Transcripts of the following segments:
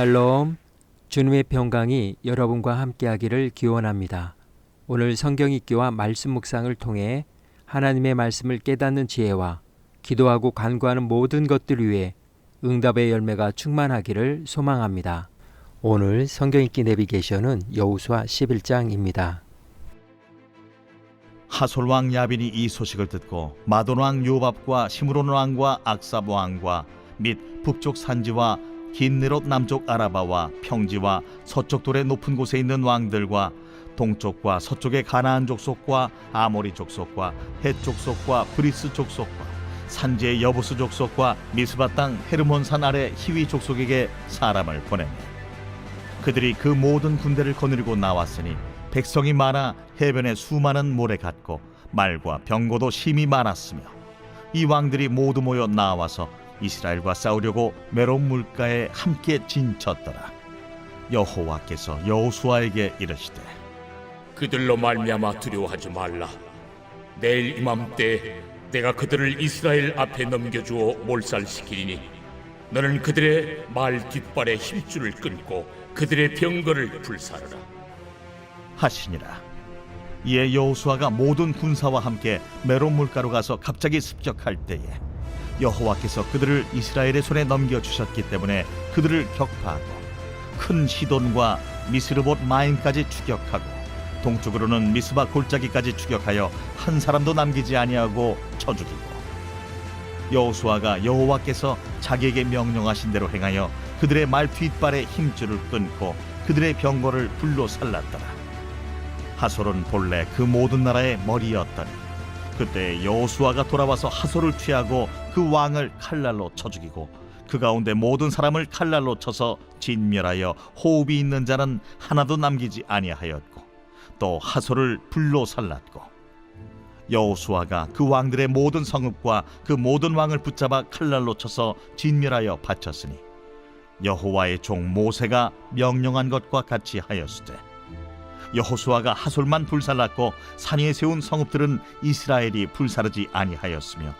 샬롬, 주님의 평강이 여러분과 함께하기를 기원합니다. 오늘 성경 읽기와 말씀 묵상을 통해 하나님의 말씀을 깨닫는 지혜와 기도하고 간구하는 모든 것들 위해 응답의 열매가 충만하기를 소망합니다. 오늘 성경 읽기 내비게이션은 여호수아 11장입니다. 하솔 왕 야빈이 이 소식을 듣고 마돈 왕 요밥과 시므론 왕과 악삽 왕과 및 북쪽 산지와 긴느롯 남쪽 아라바와 평지와 서쪽 돌의 높은 곳에 있는 왕들과 동쪽과 서쪽의 가나안 족속과 아모리 족속과 헷 족속과 브리스 족속과 산지의 여부스 족속과 미스바 땅 헤르몬산 아래 히위 족속에게 사람을 보내매 그들이 그 모든 군대를 거느리고 나왔으니 백성이 많아 해변에 수많은 모래 같고 말과 병거도 심히 많았으며 이 왕들이 모두 모여 나와서 이스라엘과 싸우려고 메론 물가에 함께 진쳤더라. 여호와께서 여호수아에게 이르시되 그들로 말미암아 두려워하지 말라. 내일 이맘때 내가 그들을 이스라엘 앞에 넘겨주어 몰살시키리니 너는 그들의 말 뒷발에 힘줄을 끊고 그들의 병거를 불사르라 하시니라. 이에 여호수아가 모든 군사와 함께 메론 물가로 가서 갑자기 습격할 때에 여호와께서 그들을 이스라엘의 손에 넘겨주셨기 때문에 그들을 격파하고 큰 시돈과 미스르봇 마임까지 추격하고 동쪽으로는 미스바 골짜기까지 추격하여 한 사람도 남기지 아니하고 쳐 죽이고 여호수아가 여호와께서 자기에게 명령하신 대로 행하여 그들의 말 뒷발에 힘줄을 끊고 그들의 병거를 불로 살랐더라. 하솔은 본래 그 모든 나라의 머리였더니 그때 여호수아가 돌아와서 하솔을 취하고 그 왕을 칼날로 쳐 죽이고 그 가운데 모든 사람을 칼날로 쳐서 진멸하여 호흡이 있는 자는 하나도 남기지 아니하였고 또 하솔을 불로 살랐고 여호수아가 그 왕들의 모든 성읍과 그 모든 왕을 붙잡아 칼날로 쳐서 진멸하여 바쳤으니 여호와의 종 모세가 명령한 것과 같이 하였으되 여호수아가 하솔만 불살랐고 산 위에 세운 성읍들은 이스라엘이 불사르지 아니하였으며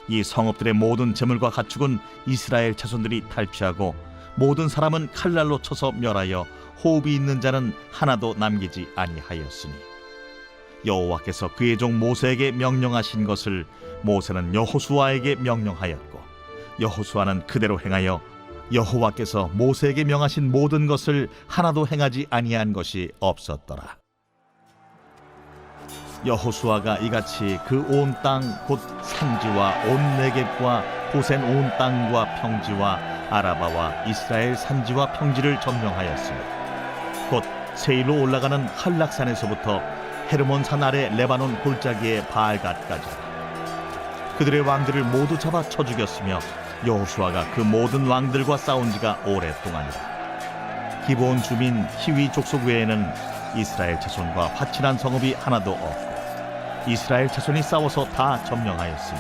이 성읍들의 모든 재물과 가축은 이스라엘 자손들이 탈취하고 모든 사람은 칼날로 쳐서 멸하여 호흡이 있는 자는 하나도 남기지 아니하였으니 여호와께서 그의 종 모세에게 명령하신 것을 모세는 여호수아에게 명령하였고 여호수아는 그대로 행하여 여호와께서 모세에게 명하신 모든 것을 하나도 행하지 아니한 것이 없었더라. 여호수아가 이같이 그 온 땅 곧 산지와 온 네겝과 고센 온 땅과 평지와 아라바와 이스라엘 산지와 평지를 점령하였으며 곧 세일로 올라가는 한락산에서부터 헤르몬산 아래 레바논 골짜기의 바알갓까지 그들의 왕들을 모두 잡아 쳐 죽였으며 여호수아가 그 모든 왕들과 싸운 지가 오랫동안이라. 기브온 주민 히위 족속 외에는 이스라엘 자손과 화친한 성읍이 하나도 없고 이스라엘 자손이 싸워서 다 점령하였으니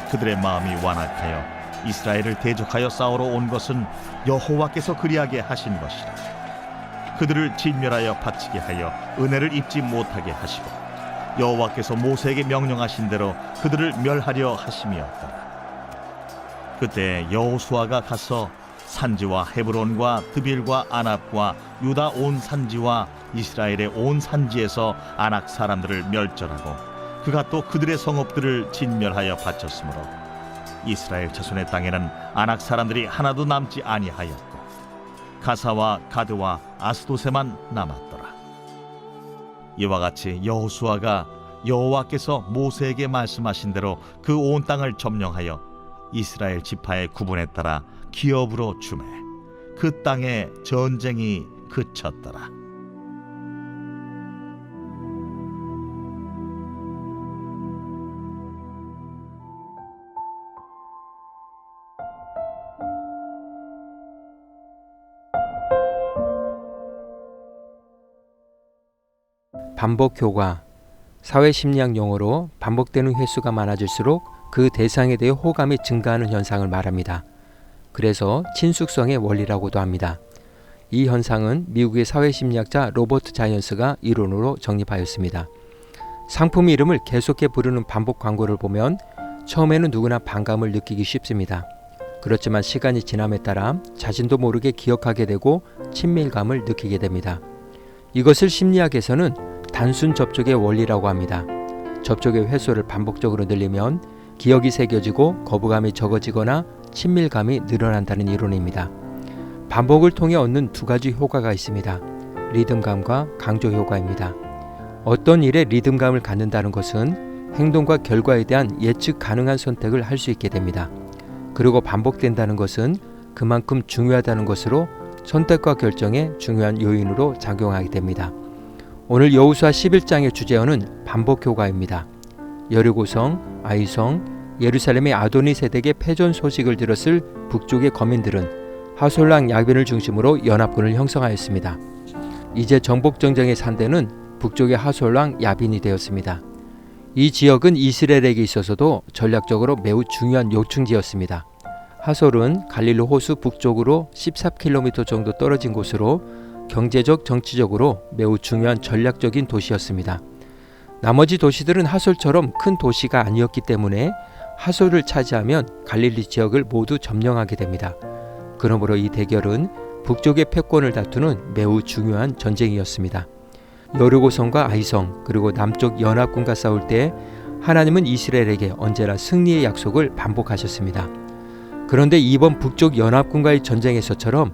그들의 마음이 완악하여 이스라엘을 대적하여 싸우러 온 것은 여호와께서 그리하게 하신 것이라. 그들을 진멸하여 바치게 하여 은혜를 입지 못하게 하시고 여호와께서 모세에게 명령하신 대로 그들을 멸하려 하심이었더라. 그때 여호수아가 가서 산지와 헤브론과 드빌과 아납과 유다 온 산지와 이스라엘의 온 산지에서 아낙 사람들을 멸절하고 그가 또 그들의 성읍들을 진멸하여 바쳤으므로 이스라엘 자손의 땅에는 아낙 사람들이 하나도 남지 아니하였고 가사와 가드와 아스도세만 남았더라. 이와 같이 여호수아가 여호와께서 모세에게 말씀하신 대로 그 온 땅을 점령하여 이스라엘 지파의 구분에 따라 기업으로 주매 그 땅에 전쟁이 그쳤더라. 반복 효과. 사회심리학 용어로 반복되는 횟수가 많아질수록 그 대상에 대해 호감이 증가하는 현상을 말합니다. 그래서 친숙성의 원리라고도 합니다. 이 현상은 미국의 사회심리학자 로버트 자이언스가 이론으로 정립하였습니다. 상품 이름을 계속해 부르는 반복 광고를 보면 처음에는 누구나 반감을 느끼기 쉽습니다. 그렇지만 시간이 지남에 따라 자신도 모르게 기억하게 되고 친밀감을 느끼게 됩니다. 이것을 심리학에서는 단순 접촉의 원리라고 합니다. 접촉의 횟수를 반복적으로 늘리면 기억이 새겨지고 거부감이 적어지거나 친밀감이 늘어난다는 이론입니다. 반복을 통해 얻는 두 가지 효과가 있습니다. 리듬감과 강조 효과입니다. 어떤 일에 리듬감을 갖는다는 것은 행동과 결과에 대한 예측 가능한 선택을 할 수 있게 됩니다. 그리고 반복된다는 것은 그만큼 중요하다는 것으로 선택과 결정에 중요한 요인으로 작용하게 됩니다. 오늘 여호수아 11장의 주제어는 반복 효과입니다. 여리고성, 아이성, 예루살렘의 아도니세덱의 패전 소식을 들었을 북쪽의 거민들은 하솔랑 야빈을 중심으로 연합군을 형성하였습니다. 이제 정복전쟁의 산대는 북쪽의 하솔랑 야빈이 되었습니다. 이 지역은 이스라엘에게 있어서도 전략적으로 매우 중요한 요충지였습니다. 하솔은 갈릴리 호수 북쪽으로 14km 정도 떨어진 곳으로 경제적, 정치적으로 매우 중요한 전략적인 도시였습니다. 나머지 도시들은 하솔처럼 큰 도시가 아니었기 때문에 하솔을 차지하면 갈릴리 지역을 모두 점령하게 됩니다. 그러므로 이 대결은 북쪽의 패권을 다투는 매우 중요한 전쟁이었습니다. 여리고성과 아이성 그리고 남쪽 연합군과 싸울 때 하나님은 이스라엘에게 언제나 승리의 약속을 반복하셨습니다. 그런데 이번 북쪽 연합군과의 전쟁에서처럼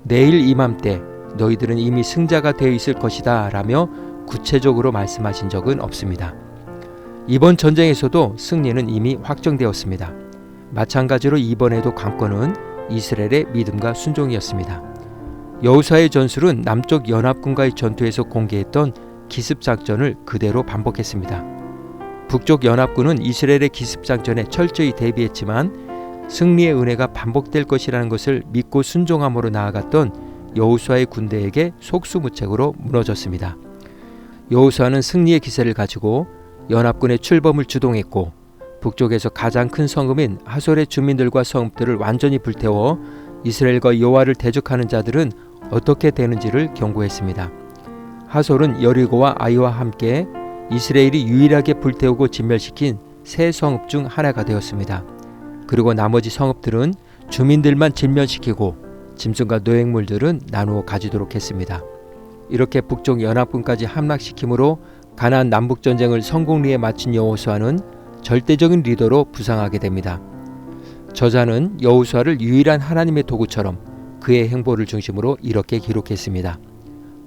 내일 이맘때 너희들은 이미 승자가 되어 있을 것이다 라며 구체적으로 말씀하신 적은 없습니다. 이번 전쟁에서도 승리는 이미 확정되었습니다. 마찬가지로 이번에도 관건은 이스라엘의 믿음과 순종이었습니다. 여호수아의 전술은 남쪽 연합군과의 전투에서 공개했던 기습작전을 그대로 반복했습니다. 북쪽 연합군은 이스라엘의 기습작전에 철저히 대비했지만 승리의 은혜가 반복될 것이라는 것을 믿고 순종함으로 나아갔던 여호수아의 군대에게 속수무책으로 무너졌습니다. 여호수아는 승리의 기세를 가지고 연합군의 출범을 주동했고 북쪽에서 가장 큰 성읍인 하솔의 주민들과 성읍들을 완전히 불태워 이스라엘과 여호와를 대적하는 자들은 어떻게 되는지를 경고했습니다. 하솔은 여리고와 아이와 함께 이스라엘이 유일하게 불태우고 진멸시킨 세 성읍 중 하나가 되었습니다. 그리고 나머지 성읍들은 주민들만 진멸시키고 짐승과 노획물들은 나누어 가지도록 했습니다. 이렇게 북쪽 연합군까지 함락시킴으로 가나안 남북전쟁을 성공리에 마친 여호수아는 절대적인 리더로 부상하게 됩니다. 저자는 여호수아를 유일한 하나님의 도구처럼 그의 행보를 중심으로 이렇게 기록했습니다.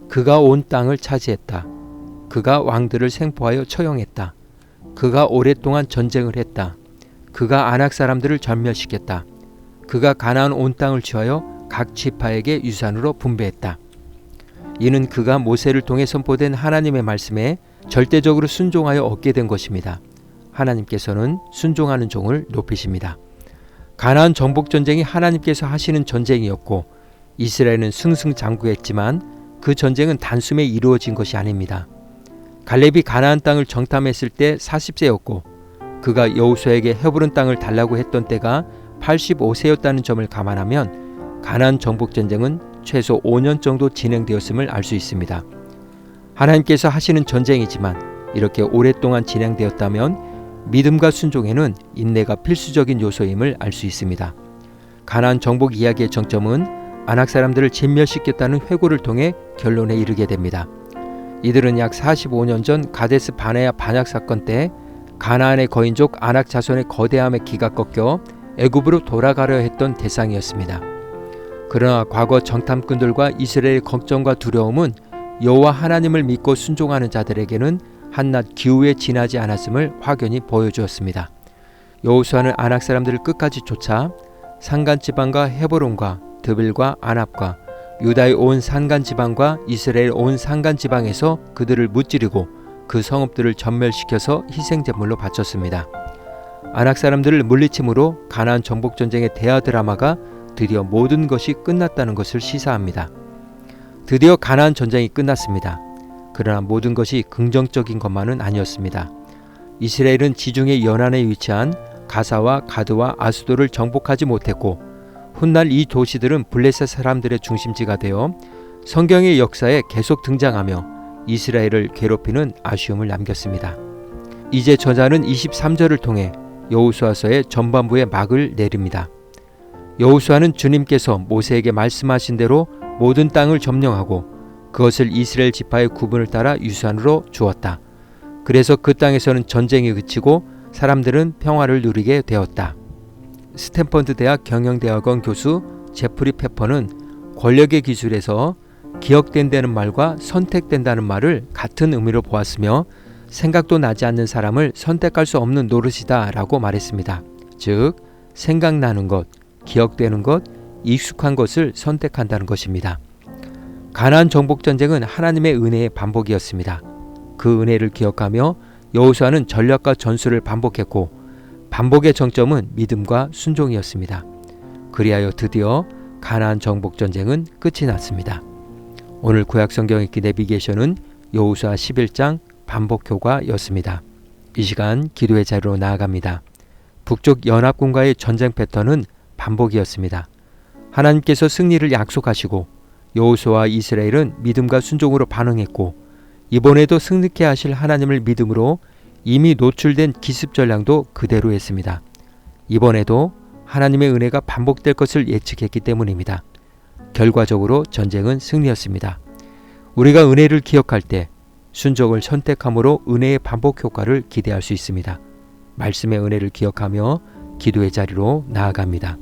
그가 온 땅을 차지했다. 그가 왕들을 생포하여 처형했다. 그가 오랫동안 전쟁을 했다. 그가 아낙 사람들을 전멸시켰다. 그가 가나안 온 땅을 취하여 각 지파에게 유산으로 분배했다. 이는 그가 모세를 통해 선포된 하나님의 말씀에 절대적으로 순종하여 얻게 된 것입니다. 하나님께서는 순종하는 종을 높이십니다. 가나안 정복전쟁이 하나님께서 하시는 전쟁이었고 이스라엘은 승승장구했지만 그 전쟁은 단숨에 이루어진 것이 아닙니다. 갈렙이 가나안 땅을 정탐했을 때 40세였고 그가 여호수아에게 헤브론 땅을 달라고 했던 때가 85세였다는 점을 감안하면 가나안 정복전쟁은 최소 5년 정도 진행되었음을 알 수 있습니다. 하나님께서 하시는 전쟁이지만 이렇게 오랫동안 진행되었다면 믿음과 순종에는 인내가 필수적인 요소임을 알 수 있습니다. 가나안 정복 이야기의 정점은 아낙 사람들을 진멸시켰다는 회고를 통해 결론에 이르게 됩니다. 이들은 약 45년 전 가데스 바네아 반약 사건 때 가나안의 거인족 아낙 자손의 거대함에 기가 꺾여 애굽으로 돌아가려 했던 대상이었습니다. 그러나 과거 정탐꾼들과 이스라엘의 걱정과 두려움은 여호와 하나님을 믿고 순종하는 자들에게는 한낱 기후에 지나지 않았음을 확연히 보여주었습니다. 여호수아는 아낙 사람들을 끝까지 쫓아 산간지방과 헤브론과 드빌과 아납과 유다의 온 산간지방과 이스라엘 온 산간지방에서 그들을 무찌르고 그 성읍들을 전멸시켜서 희생제물로 바쳤습니다. 아낙 사람들을 물리침으로 가나안 정복전쟁의 대하 드라마가 드디어 모든 것이 끝났다는 것을 시사합니다. 드디어 가나안 전쟁이 끝났습니다. 그러나 모든 것이 긍정적인 것만은 아니었습니다. 이스라엘은 지중해 연안에 위치한 가사와 가드와 아수도를 정복하지 못했고 훗날 이 도시들은 블레셋 사람들의 중심지가 되어 성경의 역사에 계속 등장하며 이스라엘을 괴롭히는 아쉬움을 남겼습니다. 이제 저자는 23절을 통해 여호수아서의 전반부에 막을 내립니다. 여호수아는 주님께서 모세에게 말씀하신 대로 모든 땅을 점령하고 그것을 이스라엘 지파의 구분을 따라 유산으로 주었다. 그래서 그 땅에서는 전쟁이 그치고 사람들은 평화를 누리게 되었다. 스탠퍼드 대학 경영대학원 교수 제프리 페퍼는 권력의 기술에서 기억된다는 말과 선택된다는 말을 같은 의미로 보았으며 생각도 나지 않는 사람을 선택할 수 없는 노릇이다 라고 말했습니다. 즉 생각나는 것, 기억되는 것, 익숙한 것을 선택한다는 것입니다. 가나안 정복 전쟁은 하나님의 은혜의 반복이었습니다. 그 은혜를 기억하며 여호수아는 전략과 전술을 반복했고 반복의 정점은 믿음과 순종이었습니다. 그리하여 드디어 가나안 정복 전쟁은 끝이 났습니다. 오늘 구약 성경 읽기 내비게이션은 여호수아 11장 반복 효과였습니다. 이 시간 기도의 자리로 나아갑니다. 북쪽 연합군과의 전쟁 패턴은 반복이었습니다. 하나님께서 승리를 약속하시고 여호수아와 이스라엘은 믿음과 순종으로 반응했고 이번에도 승리케 하실 하나님을 믿음으로 이미 노출된 기습 전략도 그대로 했습니다. 이번에도 하나님의 은혜가 반복될 것을 예측했기 때문입니다. 결과적으로 전쟁은 승리였습니다. 우리가 은혜를 기억할 때 순종을 선택함으로 은혜의 반복 효과를 기대할 수 있습니다. 말씀의 은혜를 기억하며 기도의 자리로 나아갑니다.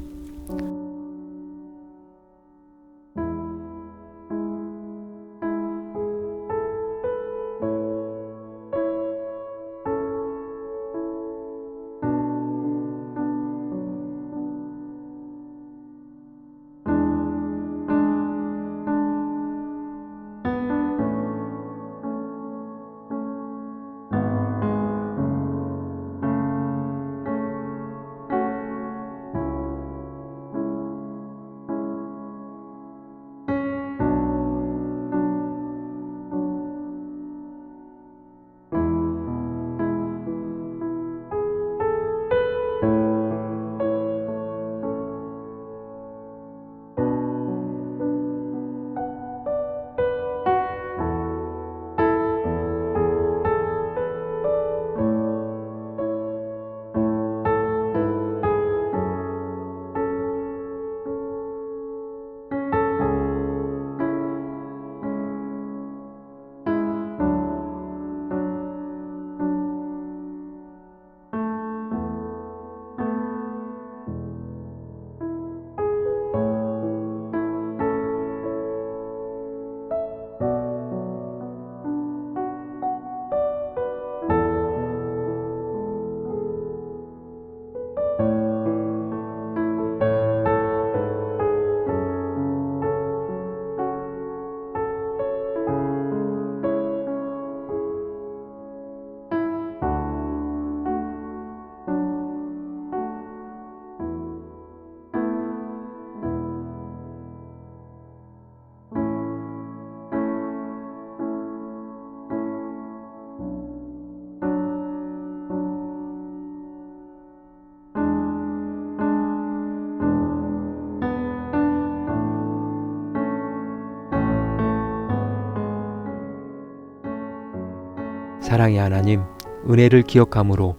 사랑의 하나님, 은혜를 기억함으로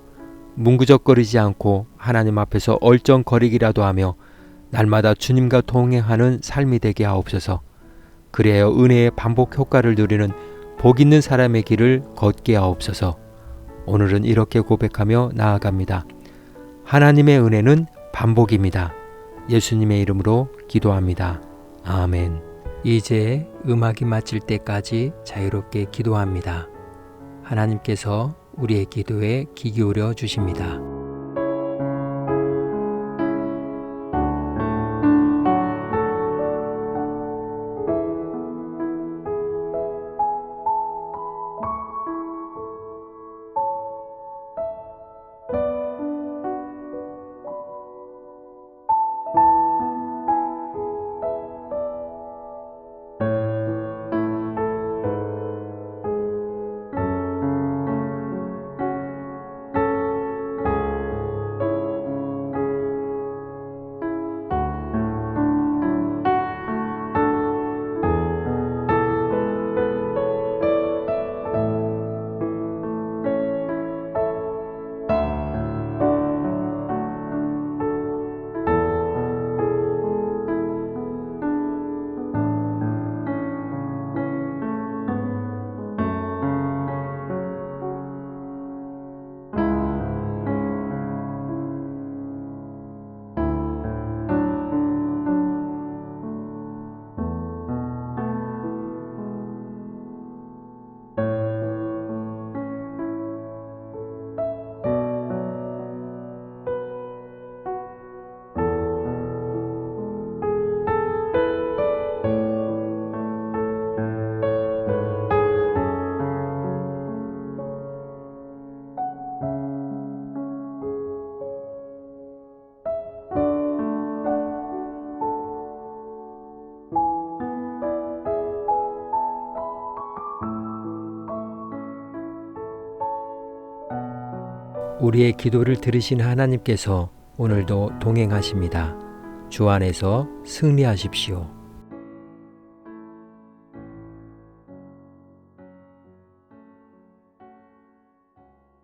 문구적거리지 않고 하나님 앞에서 얼쩡거리기라도 하며 날마다 주님과 동행하는 삶이 되게 하옵소서. 그래야 은혜의 반복 효과를 누리는 복 있는 사람의 길을 걷게 하옵소서. 오늘은 이렇게 고백하며 나아갑니다. 하나님의 은혜는 반복입니다. 예수님의 이름으로 기도합니다. 아멘. 이제 음악이 마칠 때까지 자유롭게 기도합니다. 하나님께서 우리의 기도에 귀 기울여 주십니다. 우리의 기도를 들으신 하나님께서 오늘도 동행하십니다. 주 안에서 승리하십시오.